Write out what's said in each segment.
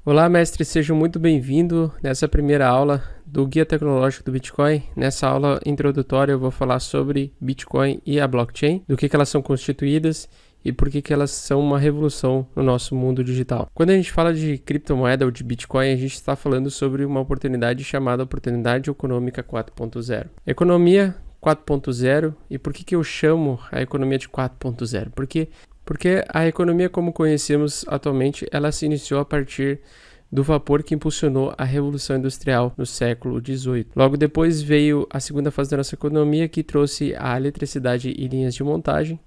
Olá, mestre, seja muito bem-vindo nessa primeira aula do Guia Tecnológico do Bitcoin. Nessa aula introdutória eu vou falar sobre Bitcoin e a blockchain, do que elas são constituídas e por que elas são uma revolução no nosso mundo digital. Quando a gente fala de criptomoeda ou de Bitcoin, a gente está falando sobre uma oportunidade chamada Oportunidade Econômica 4.0. Economia 4.0, e por que eu chamo a economia de 4.0? Porque a economia como conhecemos atualmente, ela se iniciou a partir do vapor que impulsionou a Revolução Industrial no século XVIII. Logo depois veio a segunda fase da nossa economia, que trouxe a eletricidade e linhas de montagem.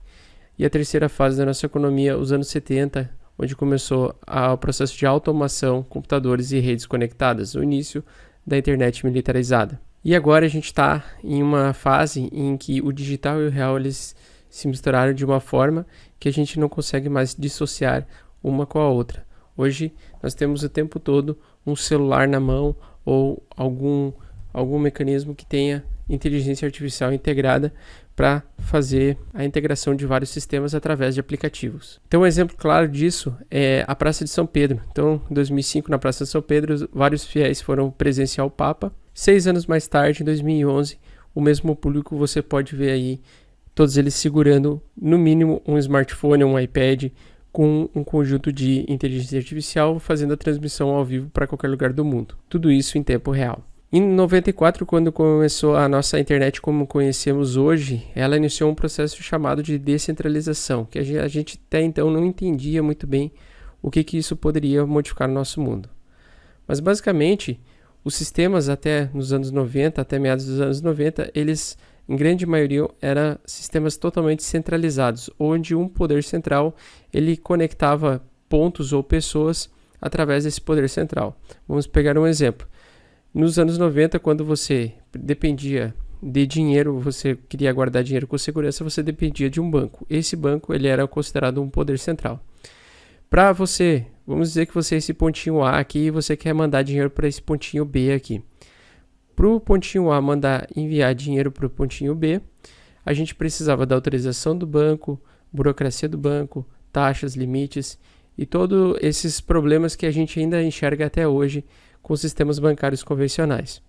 E a terceira fase da nossa economia, os anos 70, onde começou o processo de automação, computadores e redes conectadas, o início da internet militarizada. E agora a gente está em uma fase em que o digital e o real eles se misturaram de uma forma que a gente não consegue mais dissociar uma com a outra. Hoje nós temos o tempo todo um celular na mão ou algum mecanismo que tenha inteligência artificial integrada para fazer a integração de vários sistemas através de aplicativos. Então um exemplo claro disso é a Praça de São Pedro. Então em 2005 na Praça de São Pedro vários fiéis foram presenciar o Papa. 6 anos mais tarde, em 2011, o mesmo público você pode ver aí todos eles segurando, no mínimo, um smartphone, um iPad, com um conjunto de inteligência artificial, fazendo a transmissão ao vivo para qualquer lugar do mundo. Tudo isso em tempo real. Em 94, quando começou a nossa internet como conhecemos hoje, ela iniciou um processo chamado de descentralização, que a gente até então não entendia muito bem o que isso poderia modificar no nosso mundo. Mas, basicamente, os sistemas até nos anos 90, até meados dos anos 90, eles em grande maioria eram sistemas totalmente centralizados, onde um poder central ele conectava pontos ou pessoas através desse poder central. Vamos pegar um exemplo. Nos anos 90, quando você dependia de dinheiro, você queria guardar dinheiro com segurança, você dependia de um banco. Esse banco ele era considerado um poder central. Para você, vamos dizer que você é esse pontinho A aqui e você quer mandar dinheiro para esse pontinho B aqui. Para o pontinho A enviar dinheiro para o pontinho B, a gente precisava da autorização do banco, burocracia do banco, taxas, limites e todos esses problemas que a gente ainda enxerga até hoje com sistemas bancários convencionais.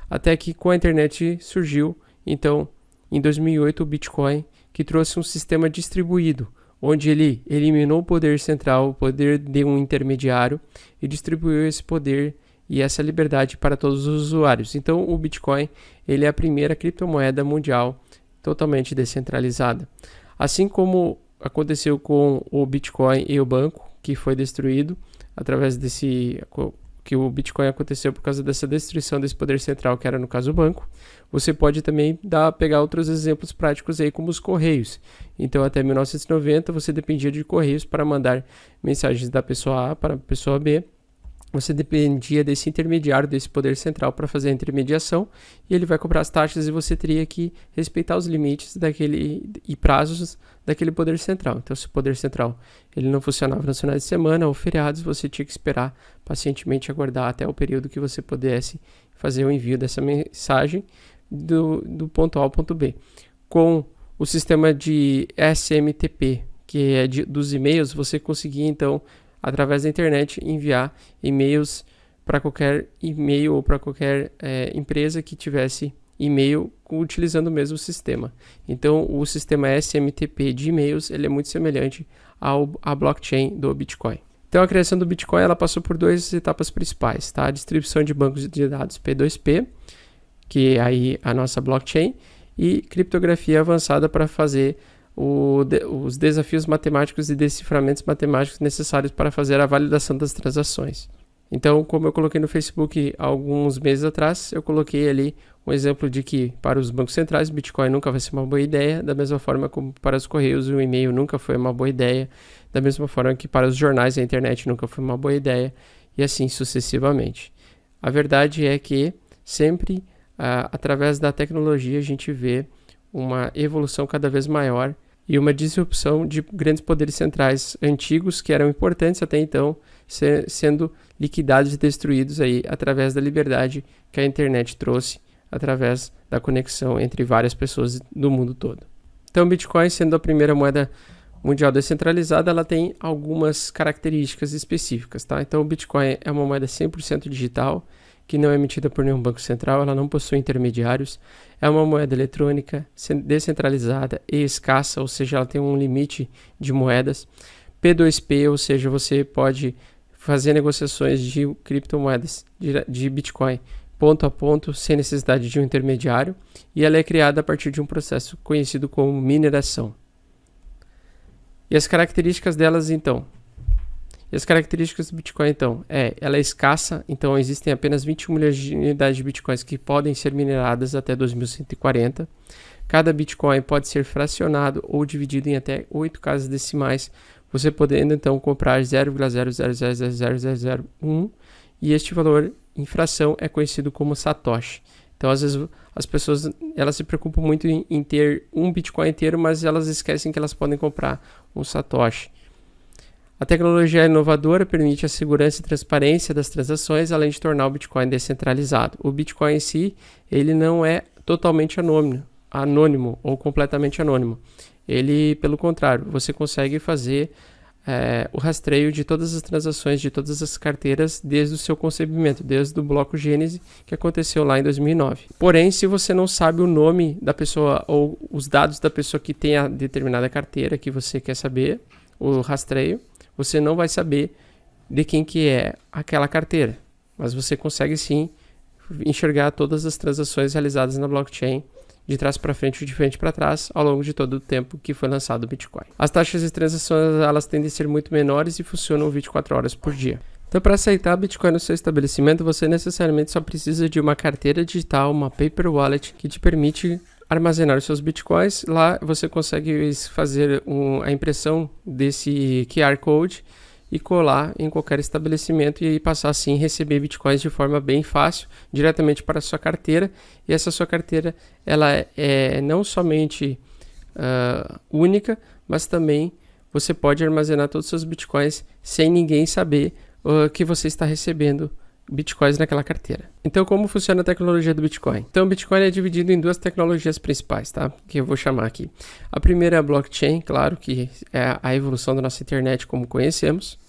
Até que com a internet surgiu, então, em 2008, o Bitcoin, que trouxe um sistema distribuído, onde ele eliminou o poder central, o poder de um intermediário e distribuiu esse poder e essa liberdade para todos os usuários. Então o Bitcoin ele é a primeira criptomoeda mundial totalmente descentralizada. Assim como aconteceu com o Bitcoin e o banco, que foi destruído através que o Bitcoin aconteceu por causa dessa destruição desse poder central, que era no caso o banco. Você pode também pegar outros exemplos práticos aí, como os correios. Então até 1990 você dependia de correios para mandar mensagens da pessoa A para a pessoa B. Você dependia desse intermediário, desse poder central para fazer a intermediação, e ele vai cobrar as taxas e você teria que respeitar os limites e prazos daquele poder central. Então, se o poder central ele não funcionava nos finais de semana ou feriados, você tinha que esperar pacientemente aguardar até o período que você pudesse fazer o envio dessa mensagem do ponto A ao ponto B. Com o sistema de SMTP, que é dos e-mails, você conseguia então através da internet, enviar e-mails para qualquer e-mail ou para qualquer empresa que tivesse e-mail utilizando o mesmo sistema. Então, o sistema SMTP de e-mails ele é muito semelhante à blockchain do Bitcoin. Então, a criação do Bitcoin ela passou por 2 etapas principais, tá? A distribuição de bancos de dados P2P, que é aí a nossa blockchain, e criptografia avançada para fazer os desafios matemáticos e deciframentos matemáticos necessários para fazer a validação das transações. Então, como eu coloquei no Facebook alguns meses atrás, eu coloquei ali um exemplo de que para os bancos centrais, Bitcoin nunca vai ser uma boa ideia, da mesma forma como para os correios o e-mail nunca foi uma boa ideia, da mesma forma que para os jornais a internet nunca foi uma boa ideia, e assim sucessivamente. A verdade é que sempre, através da tecnologia, a gente vê uma evolução cada vez maior e uma disrupção de grandes poderes centrais antigos que eram importantes até então, sendo liquidados e destruídos aí através da liberdade que a internet trouxe, através da conexão entre várias pessoas do mundo todo. Então, o Bitcoin sendo a primeira moeda mundial descentralizada, ela tem algumas características específicas, tá? Então, o Bitcoin é uma moeda 100% digital, que não é emitida por nenhum banco central, ela não possui intermediários, é uma moeda eletrônica, descentralizada e escassa, ou seja, ela tem um limite de moedas. P2P, ou seja, você pode fazer negociações de criptomoedas, de Bitcoin, ponto a ponto, sem necessidade de um intermediário, e ela é criada a partir de um processo conhecido como mineração. E as características delas, então? E as características do Bitcoin, então, ela é escassa, então existem apenas 21 milhões de unidades de Bitcoins que podem ser mineradas até 2140. Cada Bitcoin pode ser fracionado ou dividido em até 8 casas decimais, você podendo, então, comprar 0,0000001, e este valor em fração é conhecido como Satoshi. Então, às vezes, as pessoas elas se preocupam muito em ter um Bitcoin inteiro, mas elas esquecem que elas podem comprar um Satoshi. A tecnologia inovadora permite a segurança e transparência das transações, além de tornar o Bitcoin descentralizado. O Bitcoin em si, ele não é totalmente anônimo ou completamente anônimo. Ele, pelo contrário, você consegue fazer o rastreio de todas as transações, de todas as carteiras, desde o seu concebimento, desde o bloco Gênese, que aconteceu lá em 2009. Porém, se você não sabe o nome da pessoa ou os dados da pessoa que tem a determinada carteira que você quer saber, o rastreio, você não vai saber de quem que é aquela carteira. Mas você consegue sim enxergar todas as transações realizadas na blockchain, de trás para frente e de frente para trás, ao longo de todo o tempo que foi lançado o Bitcoin. As taxas de transações elas tendem a ser muito menores e funcionam 24 horas por dia. Então, para aceitar Bitcoin no seu estabelecimento, você necessariamente só precisa de uma carteira digital, uma paper wallet, que te permite armazenar os seus Bitcoins. Lá você consegue fazer a impressão desse QR Code e colar em qualquer estabelecimento e passar assim a receber Bitcoins de forma bem fácil, diretamente para a sua carteira. E essa sua carteira ela é não somente única, mas também você pode armazenar todos os seus Bitcoins sem ninguém saber que você está recebendo Bitcoins naquela carteira. Então, como funciona a tecnologia do Bitcoin? Então, o Bitcoin é dividido em duas tecnologias principais, tá? Que eu vou chamar aqui. A primeira é a blockchain, claro, que é a evolução da nossa internet como conhecemos.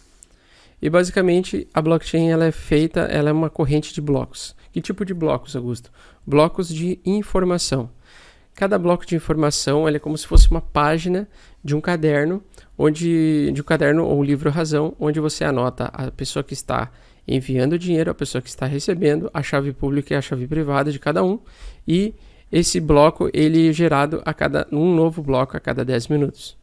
E, basicamente, a blockchain ela é uma corrente de blocos. Que tipo de blocos, Augusto? Blocos de informação. Cada bloco de informação ele é como se fosse uma página de um caderno, ou livro razão, onde você anota a pessoa que está enviando dinheiro, a pessoa que está recebendo, a chave pública e a chave privada de cada um, e esse bloco ele é gerado um novo bloco a cada 10 minutos.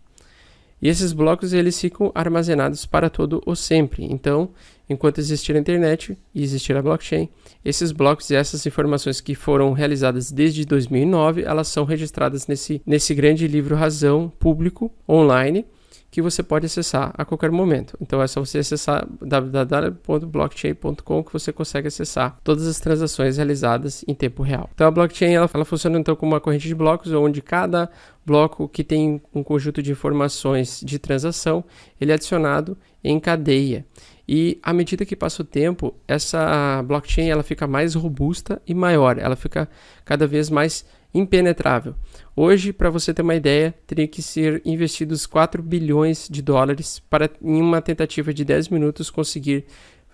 E esses blocos eles ficam armazenados para todo o sempre. Então, enquanto existir a internet e existir a blockchain, esses blocos e essas informações que foram realizadas desde 2009, elas são registradas nesse grande livro razão público online, que você pode acessar a qualquer momento. Então é só você acessar www.blockchain.com que você consegue acessar todas as transações realizadas em tempo real. Então a blockchain ela funciona então como uma corrente de blocos, onde cada bloco que tem um conjunto de informações de transação, ele é adicionado em cadeia. E à medida que passa o tempo, essa blockchain ela fica mais robusta e maior, ela fica cada vez mais impenetrável. Hoje, para você ter uma ideia, teria que ser investidos 4 bilhões de dólares para, em uma tentativa de 10 minutos, conseguir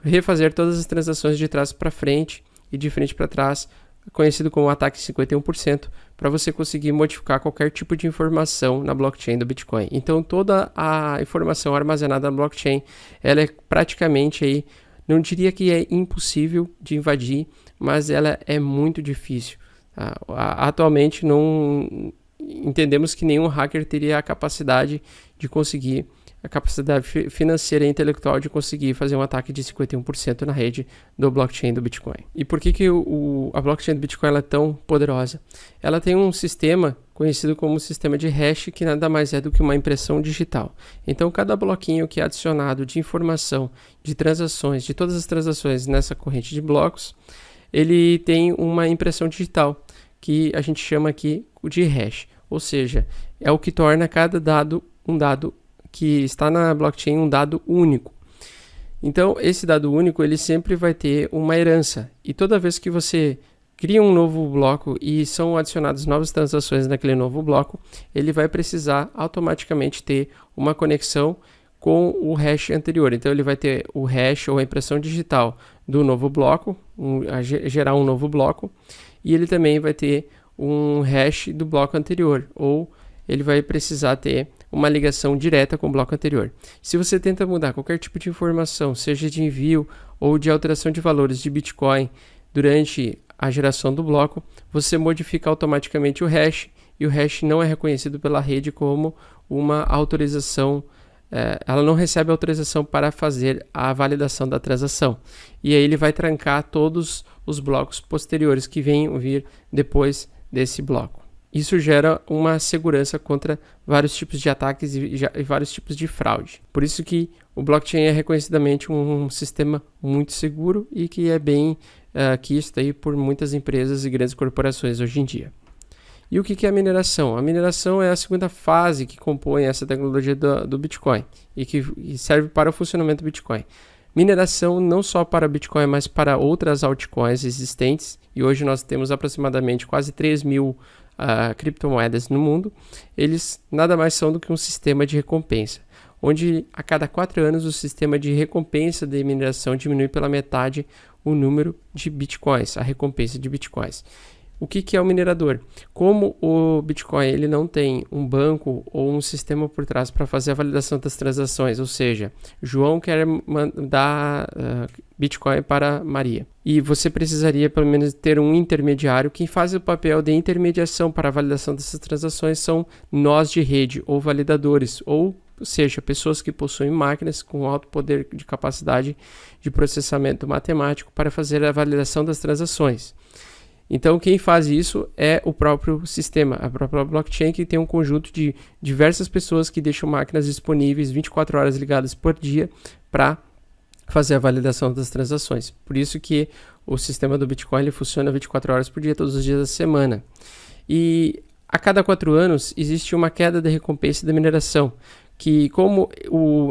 refazer todas as transações de trás para frente e de frente para trás, conhecido como ataque 51%, para você conseguir modificar qualquer tipo de informação na blockchain do Bitcoin. Então, toda a informação armazenada na blockchain, ela é praticamente aí, não diria que é impossível de invadir, mas ela é muito difícil. Atualmente não entendemos que nenhum hacker teria a capacidade de conseguir, a capacidade financeira e intelectual de conseguir fazer um ataque de 51% na rede do blockchain do Bitcoin. E por que a blockchain do Bitcoin ela é tão poderosa? Ela tem um sistema conhecido como sistema de hash, que nada mais é do que uma impressão digital. Então, cada bloquinho que é adicionado de informação, de transações, de todas as transações nessa corrente de blocos, ele tem uma impressão digital, que a gente chama aqui de hash, ou seja, é o que torna cada dado um dado que está na blockchain um dado único. Então, esse dado único ele sempre vai ter uma herança, e toda vez que você cria um novo bloco e são adicionadas novas transações naquele novo bloco, ele vai precisar automaticamente ter uma conexão com o hash anterior. Então ele vai ter o hash ou a impressão digital do novo bloco, gerar um novo bloco, e ele também vai ter um hash do bloco anterior, ou ele vai precisar ter uma ligação direta com o bloco anterior. Se você tenta mudar qualquer tipo de informação, seja de envio ou de alteração de valores de Bitcoin durante a geração do bloco, você modifica automaticamente o hash, e o hash não é reconhecido pela rede como uma autorização. Ela não recebe autorização para fazer a validação da transação. E aí ele vai trancar todos os blocos posteriores que venham vir depois desse bloco. Isso gera uma segurança contra vários tipos de ataques e vários tipos de fraude. Por isso que o blockchain é reconhecidamente um sistema muito seguro e que é bem quisto aí por muitas empresas e grandes corporações hoje em dia. E o que é a mineração? A mineração é a segunda fase que compõe essa tecnologia do Bitcoin e que serve para o funcionamento do Bitcoin. Mineração não só para Bitcoin, mas para outras altcoins existentes, e hoje nós temos aproximadamente quase 3.000 criptomoedas no mundo. Eles nada mais são do que um sistema de recompensa, onde a cada 4 anos o sistema de recompensa de mineração diminui pela metade o número de Bitcoins, a recompensa de Bitcoins. O que é o minerador? Como o Bitcoin ele não tem um banco ou um sistema por trás para fazer a validação das transações, ou seja, João quer mandar Bitcoin para Maria. E você precisaria pelo menos ter um intermediário. Quem faz o papel de intermediação para a validação dessas transações são nós de rede ou validadores, ou seja, pessoas que possuem máquinas com alto poder de capacidade de processamento matemático para fazer a validação das transações. Então, quem faz isso é o próprio sistema, a própria blockchain, que tem um conjunto de diversas pessoas que deixam máquinas disponíveis 24 horas ligadas por dia para fazer a validação das transações. Por isso que o sistema do Bitcoin ele funciona 24 horas por dia, todos os dias da semana. E a cada 4 anos existe uma queda de recompensa da mineração, que como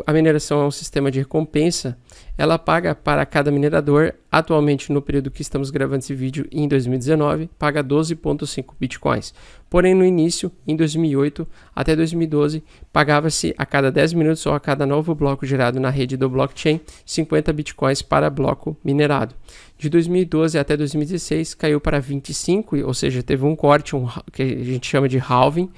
a mineração é um sistema de recompensa, ela paga para cada minerador, atualmente no período que estamos gravando esse vídeo, em 2019, paga 12,5 bitcoins. Porém, no início, em 2008 até 2012, pagava-se a cada 10 minutos ou a cada novo bloco gerado na rede do blockchain, 50 bitcoins para bloco minerado. De 2012 até 2016, caiu para 25, ou seja, teve um corte, que a gente chama de halving,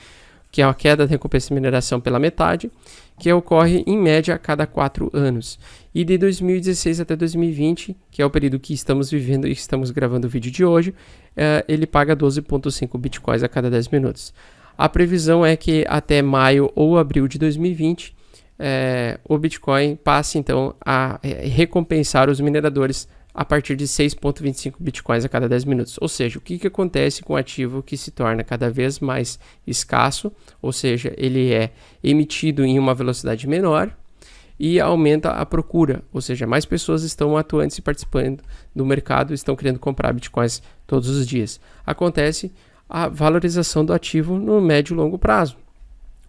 que é a queda da recompensa de mineração pela metade, que ocorre em média a cada 4 anos. E de 2016 até 2020, que é o período que estamos vivendo e estamos gravando o vídeo de hoje, ele paga 12,5 bitcoins a cada 10 minutos. A previsão é que até maio ou abril de 2020, o Bitcoin passe então a recompensar os mineradores a partir de 6,25 bitcoins a cada 10 minutos. Ou seja, o que acontece com o ativo que se torna cada vez mais escasso, ou seja, ele é emitido em uma velocidade menor e aumenta a procura, ou seja, mais pessoas estão atuantes e participando do mercado, estão querendo comprar bitcoins todos os dias. Acontece a valorização do ativo no médio e longo prazo,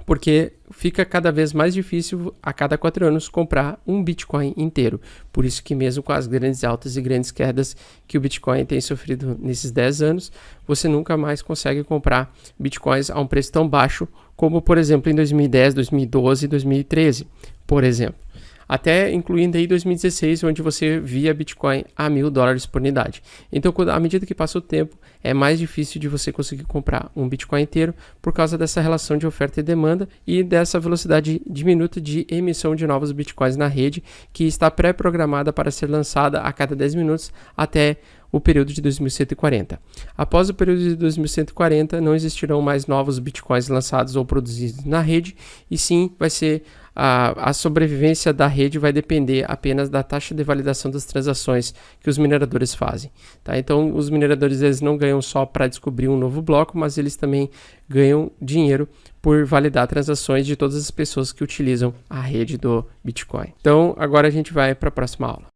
porque fica cada vez mais difícil a cada 4 anos comprar um Bitcoin inteiro. Por isso que mesmo com as grandes altas e grandes quedas que o Bitcoin tem sofrido nesses 10 anos, você nunca mais consegue comprar Bitcoins a um preço tão baixo como, por exemplo, em 2010, 2012 e 2013, por exemplo. Até incluindo aí 2016, onde você via Bitcoin a $1.000 por unidade. Então, à medida que passa o tempo, é mais difícil de você conseguir comprar um Bitcoin inteiro por causa dessa relação de oferta e demanda e dessa velocidade diminuta de emissão de novos Bitcoins na rede, que está pré-programada para ser lançada a cada 10 minutos até o período de 2140. Após o período de 2140, não existirão mais novos Bitcoins lançados ou produzidos na rede, e sim vai ser a sobrevivência da rede vai depender apenas da taxa de validação das transações que os mineradores fazem. Tá? Então, os mineradores eles não ganham só para descobrir um novo bloco, mas eles também ganham dinheiro por validar transações de todas as pessoas que utilizam a rede do Bitcoin. Então, agora a gente vai para a próxima aula.